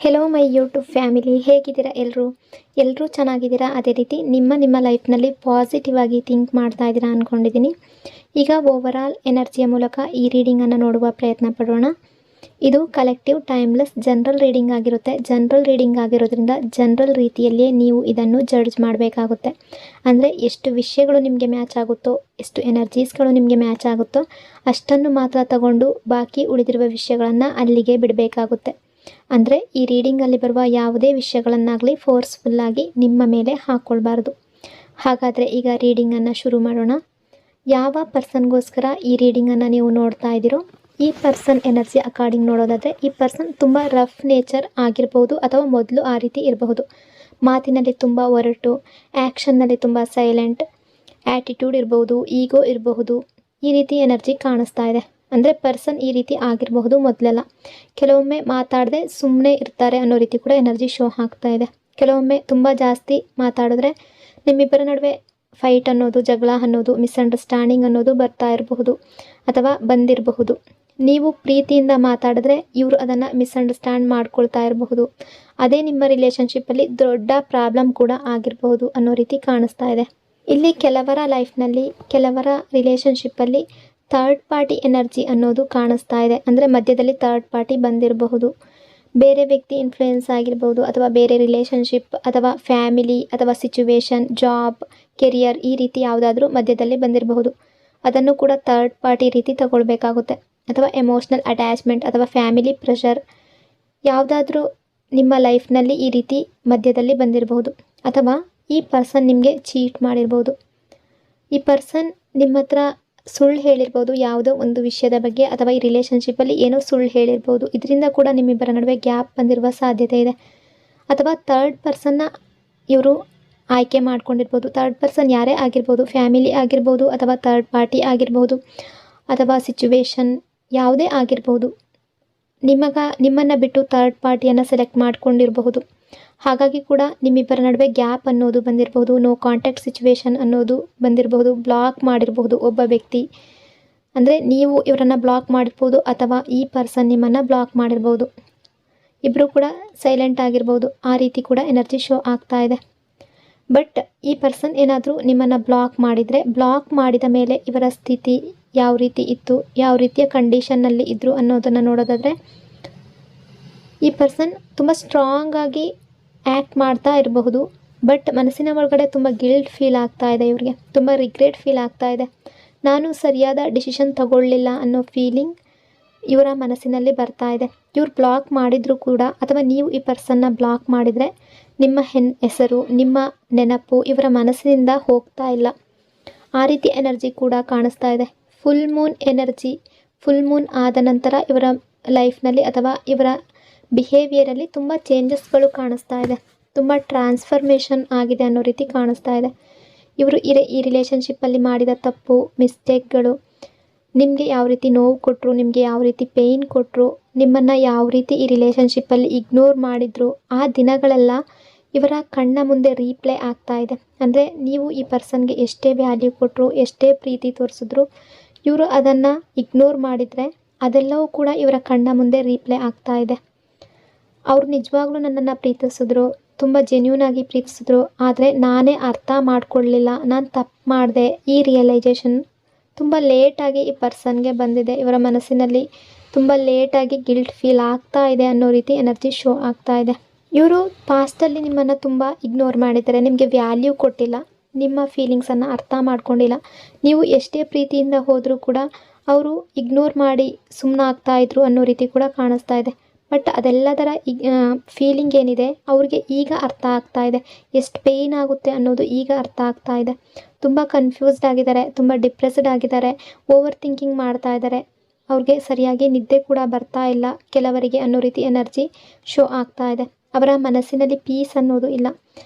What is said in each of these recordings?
Hello my YouTube family, ಹೇಗಿದ್ದೀರಾ? ಎಲ್ಲರೂ ಚೆನ್ನಾಗಿದ್ದೀರಾ? ಅದೇ ರೀತಿ ನಿಮ್ಮ ಲೈಫ್ನಲ್ಲಿ ಪಾಸಿಟಿವ್ ಆಗಿ ಥಿಂಕ್ ಮಾಡ್ತಾ ಇದ್ದೀರಾ ಅಂದ್ಕೊಂಡಿದ್ದೀನಿ. ಈಗ ಓವರಾಲ್ ಎನರ್ಜಿಯ ಮೂಲಕ ಈ ರೀಡಿಂಗನ್ನು ನೋಡುವ ಪ್ರಯತ್ನ ಪಡೋಣ. ಇದು ಕಲೆಕ್ಟಿವ್ ಟೈಮ್ಲೆಸ್ ಜನರಲ್ ರೀಡಿಂಗ್ ಆಗಿರುತ್ತೆ. ಜನರಲ್ ರೀಡಿಂಗ್ ಆಗಿರೋದ್ರಿಂದ ಜನರಲ್ ರೀತಿಯಲ್ಲಿಯೇ ನೀವು ಇದನ್ನು ಜಡ್ಜ್ ಮಾಡಬೇಕಾಗುತ್ತೆ. ಅಂದರೆ ಎಷ್ಟು ವಿಷಯಗಳು ನಿಮಗೆ ಮ್ಯಾಚ್ ಆಗುತ್ತೋ, ಎಷ್ಟು ಎನರ್ಜೀಸ್ಗಳು ನಿಮಗೆ ಮ್ಯಾಚ್ ಆಗುತ್ತೋ ಅಷ್ಟನ್ನು ಮಾತ್ರ ತಗೊಂಡು ಬಾಕಿ ಉಳಿದಿರುವ ವಿಷಯಗಳನ್ನು ಅಲ್ಲಿಗೆ ಬಿಡಬೇಕಾಗುತ್ತೆ. ಅಂದರೆ ಈ ರೀಡಿಂಗಲ್ಲಿ ಬರುವ ಯಾವುದೇ ವಿಷಯಗಳನ್ನಾಗಲಿ ಫೋರ್ಸ್ಫುಲ್ಲಾಗಿ ನಿಮ್ಮ ಮೇಲೆ ಹಾಕ್ಕೊಳ್ಬಾರ್ದು. ಹಾಗಾದರೆ ಈಗ ರೀಡಿಂಗನ್ನು ಶುರು ಮಾಡೋಣ. ಯಾವ ಪರ್ಸನ್ಗೋಸ್ಕರ ಈ ರೀಡಿಂಗನ್ನು ನೀವು ನೋಡ್ತಾ ಇದ್ದೀರೋ, ಈ ಪರ್ಸನ್ ಎನರ್ಜಿ ಅಕಾರ್ಡಿಂಗ್ ನೋಡೋದಾದರೆ ಈ ಪರ್ಸನ್ ತುಂಬ ರಫ್ ನೇಚರ್ ಆಗಿರ್ಬೋದು ಅಥವಾ ಮೊದಲು ಆ ರೀತಿ ಇರಬಹುದು. ಮಾತಿನಲ್ಲಿ ತುಂಬ ಒರಟು, ಆ್ಯಕ್ಷನ್ನಲ್ಲಿ ತುಂಬ ಸೈಲೆಂಟ್, ಆ್ಯಟಿಟ್ಯೂಡ್ ಇರ್ಬೋದು, ಈಗೋ ಇರಬಹುದು. ಈ ರೀತಿ ಎನರ್ಜಿ ಕಾಣಿಸ್ತಾ ಇದೆ. ಅಂದರೆ ಪರ್ಸನ್ ಈ ರೀತಿ ಆಗಿರಬಹುದು ಮೊದಲೆಲ್ಲ. ಕೆಲವೊಮ್ಮೆ ಮಾತಾಡದೆ ಸುಮ್ಮನೆ ಇರ್ತಾರೆ ಅನ್ನೋ ರೀತಿ ಕೂಡ ಎನರ್ಜಿ ಶೋ ಆಗ್ತಾ ಇದೆ. ಕೆಲವೊಮ್ಮೆ ತುಂಬ ಜಾಸ್ತಿ ಮಾತಾಡಿದ್ರೆ ನಿಮ್ಮಿಬ್ಬರ ನಡುವೆ ಫೈಟ್ ಅನ್ನೋದು, ಜಗಳ ಅನ್ನೋದು, ಮಿಸ್ಅಂಡರ್ಸ್ಟ್ಯಾಂಡಿಂಗ್ ಅನ್ನೋದು ಬರ್ತಾ ಇರಬಹುದು ಅಥವಾ ಬಂದಿರಬಹುದು. ನೀವು ಪ್ರೀತಿಯಿಂದ ಮಾತಾಡಿದ್ರೆ ಇವರು ಅದನ್ನು ಮಿಸ್ಅಂಡರ್ಸ್ಟ್ಯಾಂಡ್ ಮಾಡ್ಕೊಳ್ತಾ ಇರಬಹುದು. ಅದೇ ನಿಮ್ಮ ರಿಲೇಷನ್ಶಿಪ್ಪಲ್ಲಿ ದೊಡ್ಡ ಪ್ರಾಬ್ಲಮ್ ಕೂಡ ಆಗಿರಬಹುದು ಅನ್ನೋ ರೀತಿ ಕಾಣಿಸ್ತಾ ಇದೆ. ಇಲ್ಲಿ ಕೆಲವರ ಲೈಫ್ನಲ್ಲಿ, ಕೆಲವರ ರಿಲೇಷನ್ಶಿಪ್ಪಲ್ಲಿ ಥರ್ಡ್ ಪಾರ್ಟಿ ಎನರ್ಜಿ ಅನ್ನೋದು ಕಾಣಿಸ್ತಾ ಇದೆ. ಅಂದರೆ ಮಧ್ಯದಲ್ಲಿ ಥರ್ಡ್ ಪಾರ್ಟಿ ಬಂದಿರಬಹುದು. ಬೇರೆ ವ್ಯಕ್ತಿ ಇನ್ಫ್ಲೂಯೆನ್ಸ್ ಆಗಿರ್ಬೋದು, ಅಥವಾ ಬೇರೆ ರಿಲೇಷನ್ಶಿಪ್ ಅಥವಾ ಫ್ಯಾಮಿಲಿ ಅಥವಾ ಸಿಚುವೇಶನ್, ಜಾಬ್, ಕೆರಿಯರ್ ಈ ರೀತಿ ಯಾವುದಾದ್ರೂ ಮಧ್ಯದಲ್ಲಿ ಬಂದಿರಬಹುದು. ಅದನ್ನು ಕೂಡ ಥರ್ಡ್ ಪಾರ್ಟಿ ರೀತಿ ತಗೊಳ್ಬೇಕಾಗುತ್ತೆ. ಅಥವಾ ಎಮೋಷ್ನಲ್ ಅಟ್ಯಾಚ್ಮೆಂಟ್ ಅಥವಾ ಫ್ಯಾಮಿಲಿ ಪ್ರೆಷರ್ ಯಾವುದಾದ್ರೂ ನಿಮ್ಮ ಲೈಫ್ನಲ್ಲಿ ಈ ರೀತಿ ಮಧ್ಯದಲ್ಲಿ ಬಂದಿರಬಹುದು. ಅಥವಾ ಈ ಪರ್ಸನ್ ನಿಮಗೆ ಚೀಟ್ ಮಾಡಿರ್ಬೋದು. ಈ ಪರ್ಸನ್ ನಿಮ್ಮ ಹತ್ರ ಸುಳ್ಳು ಹೇಳಿರ್ಬೋದು ಯಾವುದೋ ಒಂದು ವಿಷಯದ ಬಗ್ಗೆ, ಅಥವಾ ಈ ರಿಲೇಷನ್ಶಿಪ್ಪಲ್ಲಿ ಏನೋ ಸುಳ್ಳು ಹೇಳಿರ್ಬೋದು. ಇದರಿಂದ ಕೂಡ ನಿಮ್ಮಿಬ್ಬರ ನಡುವೆ ಗ್ಯಾಪ್ ಬಂದಿರುವ ಸಾಧ್ಯತೆ ಇದೆ. ಅಥವಾ ಥರ್ಡ್ ಪರ್ಸನ್ನ ಇವರು ಆಯ್ಕೆ ಮಾಡ್ಕೊಂಡಿರ್ಬೋದು. ಥರ್ಡ್ ಪರ್ಸನ್ ಯಾರೇ ಆಗಿರ್ಬೋದು, ಫ್ಯಾಮಿಲಿ ಆಗಿರ್ಬೋದು ಅಥವಾ ಥರ್ಡ್ ಪಾರ್ಟಿ ಆಗಿರ್ಬೋದು ಅಥವಾ ಸಿಚುವೇಶನ್ ಯಾವುದೇ ಆಗಿರ್ಬೋದು. ನಿಮ್ಮನ್ನು ಬಿಟ್ಟು ಥರ್ಡ್ ಪಾರ್ಟಿಯನ್ನು ಸೆಲೆಕ್ಟ್ ಮಾಡ್ಕೊಂಡಿರಬಹುದು. ಹಾಗಾಗಿ ಕೂಡ ನಿಮ್ಮಿಬ್ಬರ ನಡುವೆ ಗ್ಯಾಪ್ ಅನ್ನೋದು ಬಂದಿರಬಹುದು. ನೋ ಕಾಂಟ್ಯಾಕ್ಟ್ ಸಿಚುವೇಶನ್ ಅನ್ನೋದು ಬಂದಿರಬಹುದು. ಬ್ಲಾಕ್ ಮಾಡಿರಬಹುದು ಒಬ್ಬ ವ್ಯಕ್ತಿ. ಅಂದರೆ ನೀವು ಇವರನ್ನು ಬ್ಲಾಕ್ ಮಾಡಿರ್ಬೋದು ಅಥವಾ ಈ ಪರ್ಸನ್ ನಿಮ್ಮನ್ನು ಬ್ಲಾಕ್ ಮಾಡಿರ್ಬೋದು. ಇಬ್ಬರು ಕೂಡ ಸೈಲೆಂಟ್ ಆಗಿರ್ಬೋದು. ಆ ರೀತಿ ಕೂಡ ಎನರ್ಜಿ ಶೋ ಆಗ್ತಾ ಇದೆ. ಬಟ್ ಈ ಪರ್ಸನ್ ಏನಾದರೂ ನಿಮ್ಮನ್ನು ಬ್ಲಾಕ್ ಮಾಡಿದರೆ, ಬ್ಲಾಕ್ ಮಾಡಿದ ಮೇಲೆ ಇವರ ಸ್ಥಿತಿ ಯಾವ ರೀತಿ ಇತ್ತು, ಯಾವ ರೀತಿಯ ಕಂಡೀಷನ್ನಲ್ಲಿ ಇದ್ದರು ಅನ್ನೋದನ್ನು ನೋಡೋದಾದರೆ, ಈ ಪರ್ಸನ್ ತುಂಬ ಸ್ಟ್ರಾಂಗ್ ಆಗಿ ಆ್ಯಕ್ಟ್ ಮಾಡ್ತಾ ಇರಬಹುದು. ಬಟ್ ಮನಸ್ಸಿನ ಒಳಗಡೆ ತುಂಬ ಗಿಲ್ಟ್ ಫೀಲ್ ಆಗ್ತಾ ಇದೆ. ಇವರಿಗೆ ತುಂಬ ರಿಗ್ರೆಟ್ ಫೀಲ್ ಆಗ್ತಾ ಇದೆ. ನಾನು ಸರಿಯಾದ ಡಿಸಿಷನ್ ತಗೊಳ್ಳಿಲ್ಲ ಅನ್ನೋ ಫೀಲಿಂಗ್ ಇವರ ಮನಸ್ಸಿನಲ್ಲಿ ಬರ್ತಾ ಇದೆ. ಇವ್ರು ಬ್ಲಾಕ್ ಮಾಡಿದರೂ ಕೂಡ, ಅಥವಾ ನೀವು ಈ ಪರ್ಸನ್ನ ಬ್ಲಾಕ್ ಮಾಡಿದರೆ ನಿಮ್ಮ ಹೆಸರು, ನಿಮ್ಮ ನೆನಪು ಇವರ ಮನಸ್ಸಿನಿಂದ ಹೋಗ್ತಾ ಇಲ್ಲ. ಆ ರೀತಿ ಎನರ್ಜಿ ಕೂಡ ಕಾಣಿಸ್ತಾ ಇದೆ. Full Moon energy, full Moon ಆದ ನಂತರ ಇವರ ಲೈಫ್ನಲ್ಲಿ ಅಥವಾ ಇವರ ಬಿಹೇವಿಯರಲ್ಲಿ ತುಂಬ ಚೇಂಜಸ್ಗಳು ಕಾಣಿಸ್ತಾ ಇದೆ. ತುಂಬ ಟ್ರಾನ್ಸ್ಫರ್ಮೇಷನ್ ಆಗಿದೆ ಅನ್ನೋ ರೀತಿ ಕಾಣಿಸ್ತಾ ಇದೆ. ಇವರು ಈ ರಿಲೇಷನ್ಶಿಪ್ಪಲ್ಲಿ ಮಾಡಿದ ತಪ್ಪು, ಮಿಸ್ಟೇಕ್ಗಳು, ನಿಮಗೆ ಯಾವ ರೀತಿ ನೋವು ಕೊಟ್ಟರು, ನಿಮಗೆ ಯಾವ ರೀತಿ ಪೇಯ್ನ್ ಕೊಟ್ಟರು, ನಿಮ್ಮನ್ನು ಯಾವ ರೀತಿ ಈ ರಿಲೇಷನ್ಶಿಪ್ಪಲ್ಲಿ ಇಗ್ನೋರ್ ಮಾಡಿದರು, ಆ ದಿನಗಳೆಲ್ಲ ಇವರ ಕಣ್ಣ ಮುಂದೆ ರೀಪ್ಲೇ ಆಗ್ತಾ ಇದೆ. ಅಂದರೆ ನೀವು ಈ ಪರ್ಸನ್ಗೆ ಎಷ್ಟೇ ವ್ಯಾಲ್ಯೂ ಕೊಟ್ಟರು, ಎಷ್ಟೇ ಪ್ರೀತಿ ತೋರಿಸಿದ್ರು, ಇವರು ಅದನ್ನು ಇಗ್ನೋರ್ ಮಾಡಿದರೆ ಅದೆಲ್ಲವೂ ಕೂಡ ಇವರ ಕಣ್ಣ ಮುಂದೆ ರೀಪ್ಲೇ ಆಗ್ತಾ ಇದೆ. ಅವರು ನಿಜವಾಗ್ಲೂ ನನ್ನನ್ನು ಪ್ರೀತಿಸಿದ್ರು, ತುಂಬ ಜೆನ್ಯೂನ್ ಆಗಿ ಪ್ರೀತಿಸಿದ್ರು. ಆದರೆ ನಾನೇ ಅರ್ಥ ಮಾಡ್ಕೊಳ್ಳಲಿಲ್ಲ, ನಾನು ತಪ್ಪು ಮಾಡಿದೆ. ಈ ರಿಯಲೈಸೇಷನ್ ತುಂಬ ಲೇಟಾಗಿ ಈ ಪರ್ಸನ್ಗೆ ಬಂದಿದೆ. ಇವರ ಮನಸ್ಸಿನಲ್ಲಿ ತುಂಬ ಲೇಟಾಗಿ ಗಿಲ್ಟ್ ಫೀಲ್ ಆಗ್ತಾ ಇದೆ ಅನ್ನೋ ರೀತಿ ಎನರ್ಜಿ ಶೋ ಆಗ್ತಾ ಇದೆ. ಇವರು ಪಾಸ್ಟಲ್ಲಿ ನಿಮ್ಮನ್ನು ತುಂಬ ಇಗ್ನೋರ್ ಮಾಡಿದ್ದಾರೆ. ನಿಮಗೆ ವ್ಯಾಲ್ಯೂ ಕೊಟ್ಟಿಲ್ಲ, ನಿಮ್ಮ ಫೀಲಿಂಗ್ಸನ್ನು ಅರ್ಥ ಮಾಡ್ಕೊಂಡಿಲ್ಲ. ನೀವು ಎಷ್ಟೇ ಪ್ರೀತಿಯಿಂದ ಹೋದರೂ ಕೂಡ ಅವರು ಇಗ್ನೋರ್ ಮಾಡಿ ಸುಮ್ಮನಾಗ್ತಾ ಇದ್ರು ಅನ್ನೋ ರೀತಿ ಕೂಡ ಕಾಣಿಸ್ತಾ ಇದೆ. ಬಟ್ ಅದೆಲ್ಲದರ ಫೀಲಿಂಗ್ ಏನಿದೆ ಅವ್ರಿಗೆ ಈಗ ಅರ್ಥ ಆಗ್ತಾ ಇದೆ. ಎಷ್ಟು ಪೇಯ್ನ್ ಆಗುತ್ತೆ ಅನ್ನೋದು ಈಗ ಅರ್ಥ ಆಗ್ತಾ ಇದೆ. ತುಂಬ ಕನ್ಫ್ಯೂಸ್ಡ್ ಆಗಿದ್ದಾರೆ, ತುಂಬ ಡಿಪ್ರೆಸ್ಡ್ ಆಗಿದ್ದಾರೆ, ಓವರ್ ಥಿಂಕಿಂಗ್ ಮಾಡ್ತಾ ಇದ್ದಾರೆ. ಅವ್ರಿಗೆ ಸರಿಯಾಗಿ ನಿದ್ದೆ ಕೂಡ ಬರ್ತಾ ಇಲ್ಲ ಕೆಲವರಿಗೆ ಅನ್ನೋ ರೀತಿ ಎನರ್ಜಿ ಶೋ ಆಗ್ತಾ ಇದೆ. ಅವರ ಮನಸ್ಸಿನಲ್ಲಿ ಪೀಸ್ ಅನ್ನೋದು ಇಲ್ಲ.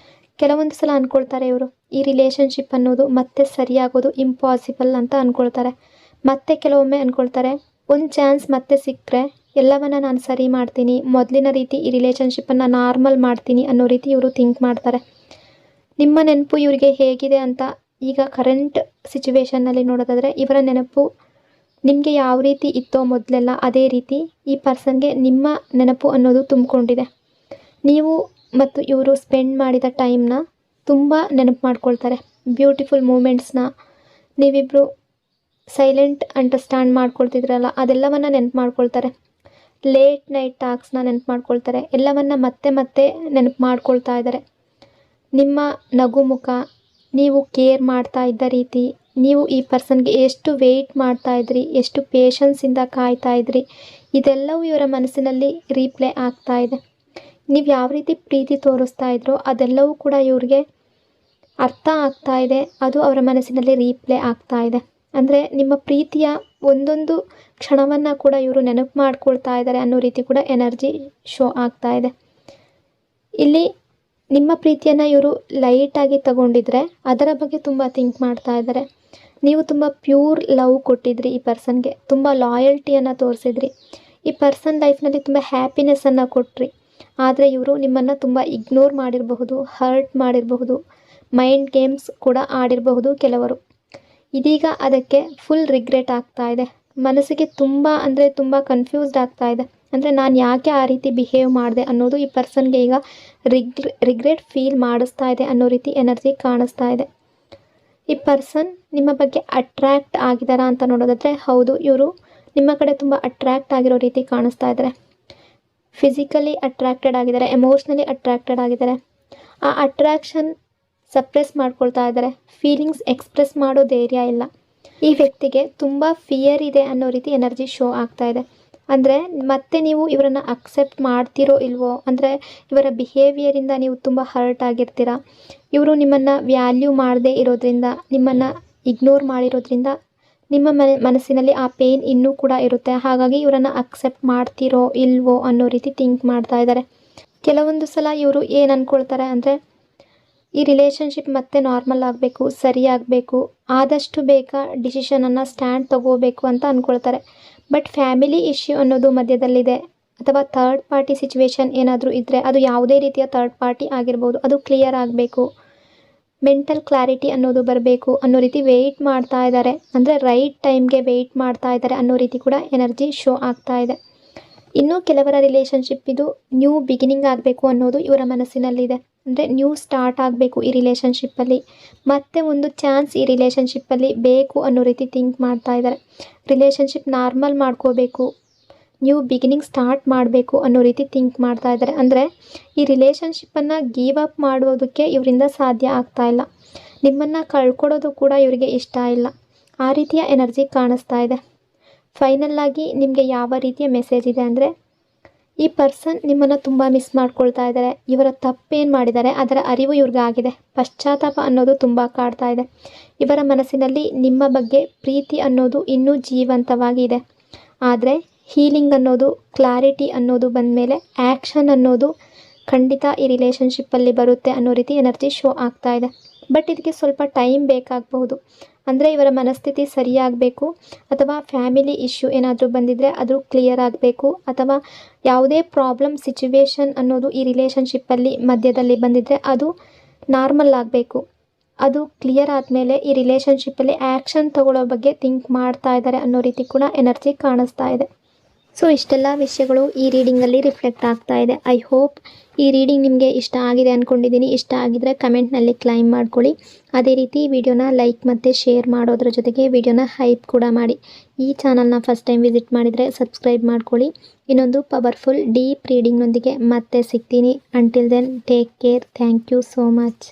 ಕೆಲವೊಂದು ಸಲ ಅಂದ್ಕೊಳ್ತಾರೆ ಇವರು, ಈ ರಿಲೇಷನ್ಶಿಪ್ ಅನ್ನೋದು ಮತ್ತೆ ಸರಿಯಾಗೋದು ಇಂಪಾಸಿಬಲ್ ಅಂತ ಅಂದ್ಕೊಳ್ತಾರೆ. ಮತ್ತೆ ಕೆಲವೊಮ್ಮೆ ಅಂದ್ಕೊಳ್ತಾರೆ, ಒಂದು ಚಾನ್ಸ್ ಮತ್ತೆ ಸಿಕ್ಕರೆ ಎಲ್ಲವನ್ನ ನಾನು ಸರಿ ಮಾಡ್ತೀನಿ, ಮೊದಲಿನ ರೀತಿ ಈ ರಿಲೇಷನ್ಶಿಪ್ಪನ್ನು ನಾರ್ಮಲ್ ಮಾಡ್ತೀನಿ ಅನ್ನೋ ರೀತಿ ಇವರು ಥಿಂಕ್ ಮಾಡ್ತಾರೆ. ನಿಮ್ಮ ನೆನಪು ಇವರಿಗೆ ಹೇಗಿದೆ ಅಂತ ಈಗ ಕರೆಂಟ್ ಸಿಚುವೇಶನ್ನಲ್ಲಿ ನೋಡೋದಾದರೆ, ಇವರ ನೆನಪು ನಿಮಗೆ ಯಾವ ರೀತಿ ಇತ್ತೋ ಮೊದಲೆಲ್ಲ ಅದೇ ರೀತಿ ಈ ಪರ್ಸನ್ಗೆ ನಿಮ್ಮ ನೆನಪು ಅನ್ನೋದು ತುಂಬಿಕೊಂಡಿದೆ. ನೀವು ಮತ್ತು ಇವರು ಸ್ಪೆಂಡ್ ಮಾಡಿದ ಟೈಮ್ನ ತುಂಬ ನೆನಪು ಮಾಡ್ಕೊಳ್ತಾರೆ. ಬ್ಯೂಟಿಫುಲ್ ಮೂಮೆಂಟ್ಸ್ನ, ನೀವಿಬ್ಬರು ಸೈಲೆಂಟ್ ಅಂಡರ್ಸ್ಟ್ಯಾಂಡ್ ಮಾಡ್ಕೊಳ್ತಿದ್ರಲ್ಲ ಅದೆಲ್ಲವನ್ನು ನೆನಪು ಮಾಡ್ಕೊಳ್ತಾರೆ. ಲೇಟ್ ನೈಟ್ ಟಾಕ್ಸ್ನ ನೆನಪು ಮಾಡ್ಕೊಳ್ತಾರೆ. ಎಲ್ಲವನ್ನು ಮತ್ತೆ ಮತ್ತೆ ನೆನಪು ಮಾಡ್ಕೊಳ್ತಾ ಇದ್ದಾರೆ. ನಿಮ್ಮ ನಗು ಮುಖ, ನೀವು ಕೇರ್ ಮಾಡ್ತಾ ಇದ್ದ ರೀತಿ, ನೀವು ಈ ಪರ್ಸನ್ಗೆ ಎಷ್ಟು ವೆಯ್ಟ್ ಮಾಡ್ತಾ ಇದ್ರಿ, ಎಷ್ಟು ಪೇಷನ್ಸಿಂದ ಕಾಯ್ತಾ ಇದ್ರಿ, ಇದೆಲ್ಲವೂ ಇವರ ಮನಸ್ಸಿನಲ್ಲಿ ರೀಪ್ಲೇ ಆಗ್ತಾ ಇದೆ. ನೀವು ಯಾವ ರೀತಿ ಪ್ರೀತಿ ತೋರಿಸ್ತಾ ಇದ್ರೋ ಅದೆಲ್ಲವೂ ಕೂಡ ಇವ್ರಿಗೆ ಅರ್ಥ ಆಗ್ತಾ ಇದೆ. ಅದು ಅವರ ಮನಸ್ಸಿನಲ್ಲಿ ರೀಪ್ಲೇ ಆಗ್ತಾ ಇದೆ. ಅಂದರೆ ನಿಮ್ಮ ಪ್ರೀತಿಯ ಒಂದೊಂದು ಕ್ಷಣವನ್ನು ಕೂಡ ಇವರು ನೆನಪು ಮಾಡ್ಕೊಳ್ತಾ ಇದ್ದಾರೆ ಅನ್ನೋ ರೀತಿ ಕೂಡ ಎನರ್ಜಿ ಶೋ ಆಗ್ತಾ ಇದೆ. ಇಲ್ಲಿ ನಿಮ್ಮ ಪ್ರೀತಿಯನ್ನು ಇವರು ಲೈಟಾಗಿ ತಗೊಂಡಿದ್ರೆ ಅದರ ಬಗ್ಗೆ ತುಂಬ ಥಿಂಕ್ ಮಾಡ್ತಾ ಇದ್ದಾರೆ. ನೀವು ತುಂಬ ಪ್ಯೂರ್ ಲವ್ ಕೊಟ್ಟಿದ್ರಿ ಈ ಪರ್ಸನ್ಗೆ, ತುಂಬ ಲಾಯಲ್ಟಿಯನ್ನು ತೋರಿಸಿದ್ರಿ, ಈ ಪರ್ಸನ್ ಲೈಫ್ನಲ್ಲಿ ತುಂಬ ಹ್ಯಾಪಿನೆಸ್ಸನ್ನು ಕೊಟ್ರಿ. ಆದರೆ ಇವರು ನಿಮ್ಮನ್ನು ತುಂಬ ಇಗ್ನೋರ್ ಮಾಡಿರಬಹುದು, ಹರ್ಟ್ ಮಾಡಿರಬಹುದು, ಮೈಂಡ್ ಗೇಮ್ಸ್ ಕೂಡ ಆಡಿರಬಹುದು ಕೆಲವರು. ಇದೀಗ ಅದಕ್ಕೆ ಫುಲ್ ರಿಗ್ರೆಟ್ ಆಗ್ತಾ ಇದೆ. ಮನಸ್ಸಿಗೆ ತುಂಬ ಅಂದರೆ ತುಂಬ ಕನ್ಫ್ಯೂಸ್ಡ್ ಆಗ್ತಾ ಇದೆ. ಅಂದರೆ ನಾನು ಯಾಕೆ ಆ ರೀತಿ ಬಿಹೇವ್ ಮಾಡಿದೆ ಅನ್ನೋದು ಈ ಪರ್ಸನ್ಗೆ ಈಗ ರಿಗ್ರೆಟ್ ಫೀಲ್ ಮಾಡಿಸ್ತಾ ಇದೆ ಅನ್ನೋ ರೀತಿ ಎನರ್ಜಿ ಕಾಣಿಸ್ತಾ ಇದೆ. ಈ ಪರ್ಸನ್ ನಿಮ್ಮ ಬಗ್ಗೆ ಅಟ್ರ್ಯಾಕ್ಟ್ ಆಗಿದ್ದಾರಾ ಅಂತ ನೋಡೋದಾದರೆ ಹೌದು, ಇವರು ನಿಮ್ಮ ಕಡೆ ತುಂಬ ಅಟ್ರ್ಯಾಕ್ಟ್ ಆಗಿರೋ ರೀತಿ ಕಾಣಿಸ್ತಾ ಇದ್ದಾರೆ. ಫಿಸಿಕಲಿ ಅಟ್ರ್ಯಾಕ್ಟೆಡ್ ಆಗಿದ್ದಾರೆ, ಎಮೋಷ್ನಲಿ ಅಟ್ರ್ಯಾಕ್ಟೆಡ್ ಆಗಿದ್ದಾರೆ. ಆ ಅಟ್ರ್ಯಾಕ್ಷನ್ ಸಪ್ರೆಸ್ ಮಾಡ್ಕೊಳ್ತಾ ಇದ್ದಾರೆ. ಫೀಲಿಂಗ್ಸ್ ಎಕ್ಸ್ಪ್ರೆಸ್ ಮಾಡೋ ಧೈರ್ಯ ಇಲ್ಲ. ಈ ವ್ಯಕ್ತಿಗೆ ತುಂಬ ಫಿಯರ್ ಇದೆ ಅನ್ನೋ ರೀತಿ ಎನರ್ಜಿ ಶೋ ಆಗ್ತಾ ಇದೆ. ಅಂದರೆ ಮತ್ತೆ ನೀವು ಇವರನ್ನು ಅಕ್ಸೆಪ್ಟ್ ಮಾಡ್ತಿರೋ ಇಲ್ವೋ, ಅಂದರೆ ಇವರ ಬಿಹೇವಿಯರಿಂದ ನೀವು ತುಂಬ ಹರ್ಟ್ ಆಗಿರ್ತೀರ. ಇವರು ನಿಮ್ಮನ್ನು ವ್ಯಾಲ್ಯೂ ಮಾಡದೇ ಇರೋದ್ರಿಂದ, ನಿಮ್ಮನ್ನು ಇಗ್ನೋರ್ ಮಾಡಿರೋದ್ರಿಂದ ನಿಮ್ಮ ಮನಸ್ಸಿನಲ್ಲಿ ಆ ಪೇಯ್ನ್ ಇನ್ನೂ ಕೂಡ ಇರುತ್ತೆ. ಹಾಗಾಗಿ ಇವರನ್ನು ಅಕ್ಸೆಪ್ಟ್ ಮಾಡ್ತಿರೋ ಇಲ್ವೋ ಅನ್ನೋ ರೀತಿ ಥಿಂಕ್ ಮಾಡ್ತಾ ಇದ್ದಾರೆ. ಕೆಲವೊಂದು ಸಲ ಇವರು ಏನು ಅಂದ್ಕೊಳ್ತಾರೆ ಅಂದರೆ ಈ ರಿಲೇಷನ್ಶಿಪ್ ಮತ್ತೆ ನಾರ್ಮಲ್ ಆಗಬೇಕು, ಸರಿಯಾಗಬೇಕು, ಆದಷ್ಟು ಬೇಗ ಡಿಸಿಷನನ್ನು ಸ್ಟ್ಯಾಂಡ್ ತಗೋಬೇಕು ಅಂತ ಅಂದ್ಕೊಳ್ತಾರೆ. ಬಟ್ ಫ್ಯಾಮಿಲಿ ಇಶ್ಯೂ ಅನ್ನೋದು ಮಧ್ಯದಲ್ಲಿದೆ, ಅಥವಾ ಥರ್ಡ್ ಪಾರ್ಟಿ ಸಿಚುವೇಶನ್ ಏನಾದರೂ ಇದ್ದರೆ ಅದು ಯಾವುದೇ ರೀತಿಯ ಥರ್ಡ್ ಪಾರ್ಟಿ ಆಗಿರ್ಬೋದು, ಅದು ಕ್ಲಿಯರ್ ಆಗಬೇಕು, ಮೆಂಟಲ್ ಕ್ಲಾರಿಟಿ ಅನ್ನೋದು ಬರಬೇಕು ಅನ್ನೋ ರೀತಿ ವೆಯ್ಟ್ ಮಾಡ್ತಾ ಇದ್ದಾರೆ. ಅಂದರೆ ರೈಟ್ ಟೈಮ್ಗೆ ವೆಯ್ಟ್ ಮಾಡ್ತಾ ಇದ್ದಾರೆ ಅನ್ನೋ ರೀತಿ ಕೂಡ ಎನರ್ಜಿ ಶೋ ಆಗ್ತಾ ಇದೆ. ಇನ್ನೂ ಕೆಲವರ ರಿಲೇಷನ್ಶಿಪ್ ಇದು ನ್ಯೂ ಬಿಗಿನಿಂಗ್ ಆಗಬೇಕು ಅನ್ನೋದು ಇವರ ಮನಸ್ಸಿನಲ್ಲಿದೆ. ಅಂದರೆ ನ್ಯೂ ಸ್ಟಾರ್ಟ್ ಆಗಬೇಕು ಈ ರಿಲೇಷನ್ಶಿಪ್ಪಲ್ಲಿ, ಮತ್ತೆ ಒಂದು ಚಾನ್ಸ್ ಈ ರಿಲೇಷನ್ಶಿಪ್ಪಲ್ಲಿ ಬೇಕು ಅನ್ನೋ ರೀತಿ ಥಿಂಕ್ ಮಾಡ್ತಾ ಇದ್ದಾರೆ. ರಿಲೇಷನ್ಶಿಪ್ ನಾರ್ಮಲ್ ಮಾಡ್ಕೋಬೇಕು, ನ್ಯೂ ಬಿಗಿನಿಂಗ್ ಸ್ಟಾರ್ಟ್ ಮಾಡಬೇಕು ಅನ್ನೋ ರೀತಿ ಥಿಂಕ್ ಮಾಡ್ತಾ ಇದ್ದಾರೆ. ಅಂದರೆ ಈ ರಿಲೇಷನ್ಶಿಪ್ಪನ್ನು ಗೀವ್ ಅಪ್ ಮಾಡೋದಕ್ಕೆ ಇವರಿಂದ ಸಾಧ್ಯ ಆಗ್ತಾ ಇಲ್ಲ. ನಿಮ್ಮನ್ನು ಕಳ್ಕೊಳ್ಳೋದು ಕೂಡ ಇವರಿಗೆ ಇಷ್ಟ ಇಲ್ಲ. ಆ ರೀತಿಯ ಎನರ್ಜಿ ಕಾಣಿಸ್ತಾ ಇದೆ. ಫೈನಲ್ಲಾಗಿ ನಿಮಗೆ ಯಾವ ರೀತಿಯ ಮೆಸೇಜ್ ಇದೆ ಅಂದರೆ ಈ ಪರ್ಸನ್ ನಿಮ್ಮನ್ನು ತುಂಬ ಮಿಸ್ ಮಾಡ್ಕೊಳ್ತಾ ಇದ್ದಾರೆ. ಇವರ ತಪ್ಪೇನು ಮಾಡಿದ್ದಾರೆ ಅದರ ಅರಿವು ಇವ್ರಿಗೆ ಆಗಿದೆ. ಪಶ್ಚಾತ್ತಾಪ ಅನ್ನೋದು ತುಂಬ ಕಾಡ್ತಾ ಇದೆ. ಇವರ ಮನಸ್ಸಿನಲ್ಲಿ ನಿಮ್ಮ ಬಗ್ಗೆ ಪ್ರೀತಿ ಅನ್ನೋದು ಇನ್ನೂ ಜೀವಂತವಾಗಿ ಇದೆ. ಆದರೆ ಹೀಲಿಂಗ್ ಅನ್ನೋದು, ಕ್ಲಾರಿಟಿ ಅನ್ನೋದು ಬಂದ ಮೇಲೆ ಆ್ಯಕ್ಷನ್ ಅನ್ನೋದು ಖಂಡಿತ ಈ ರಿಲೇಷನ್ಶಿಪ್ಪಲ್ಲಿ ಬರುತ್ತೆ ಅನ್ನೋ ರೀತಿ ಎನರ್ಜಿ ಶೋ ಆಗ್ತಾ ಇದೆ. ಬಟ್ ಇದಕ್ಕೆ ಸ್ವಲ್ಪ ಟೈಮ್ ಬೇಕಾಗಬಹುದು. ಅಂದರೆ ಇವರ ಮನಸ್ಥಿತಿ ಸರಿಯಾಗಬೇಕು, ಅಥವಾ ಫ್ಯಾಮಿಲಿ ಇಶ್ಯೂ ಏನಾದರೂ ಬಂದಿದ್ದರೆ ಅದು ಕ್ಲಿಯರ್ ಆಗಬೇಕು, ಅಥವಾ ಯಾವುದೇ ಪ್ರಾಬ್ಲಮ್ ಸಿಚುವೇಶನ್ ಅನ್ನೋದು ಈ ರಿಲೇಷನ್ಶಿಪ್ಪಲ್ಲಿ ಮಧ್ಯದಲ್ಲಿ ಬಂದಿದ್ದರೆ ಅದು ನಾರ್ಮಲ್ ಆಗಬೇಕು. ಅದು ಕ್ಲಿಯರ್ ಆದಮೇಲೆ ಈ ರಿಲೇಷನ್ಶಿಪ್ಪಲ್ಲಿ ಆ್ಯಕ್ಷನ್ ತಗೊಳ್ಳೋ ಬಗ್ಗೆ ಥಿಂಕ್ ಮಾಡ್ತಾ ಇದ್ದಾರೆ ಅನ್ನೋ ರೀತಿ ಕೂಡ ಎನರ್ಜಿ ಕಾಣಿಸ್ತಾ ಇದೆ. ಸೊ ಇಷ್ಟೆಲ್ಲ ವಿಷಯಗಳು ಈ ರೀಡಿಂಗಲ್ಲಿ ರಿಫ್ಲೆಕ್ಟ್ ಆಗ್ತಾ ಇದೆ. ಐ ಹೋಪ್ ಈ ರೀಡಿಂಗ್ ನಿಮಗೆ ಇಷ್ಟ ಆಗಿದೆ ಅಂದ್ಕೊಂಡಿದ್ದೀನಿ. ಇಷ್ಟ ಆಗಿದ್ರೆ ಕಮೆಂಟ್ನಲ್ಲಿ ಕ್ಲೈಮ್ ಮಾಡ್ಕೊಳ್ಳಿ. ಅದೇ ರೀತಿ ವಿಡಿಯೋನ ಲೈಕ್ ಮತ್ತು ಶೇರ್ ಮಾಡೋದ್ರ ಜೊತೆಗೆ ವಿಡಿಯೋನ ಹೈಪ್ ಕೂಡ ಮಾಡಿ. ಈ ಚಾನಲ್ನ ಫಸ್ಟ್ ಟೈಮ್ ವಿಸಿಟ್ ಮಾಡಿದರೆ ಸಬ್ಸ್ಕ್ರೈಬ್ ಮಾಡ್ಕೊಳ್ಳಿ. ಇನ್ನೊಂದು ಪವರ್ಫುಲ್ ಡೀಪ್ ರೀಡಿಂಗ್ನೊಂದಿಗೆ ಮತ್ತೆ ಸಿಗ್ತೀನಿ. Until then take care. Thank you so much.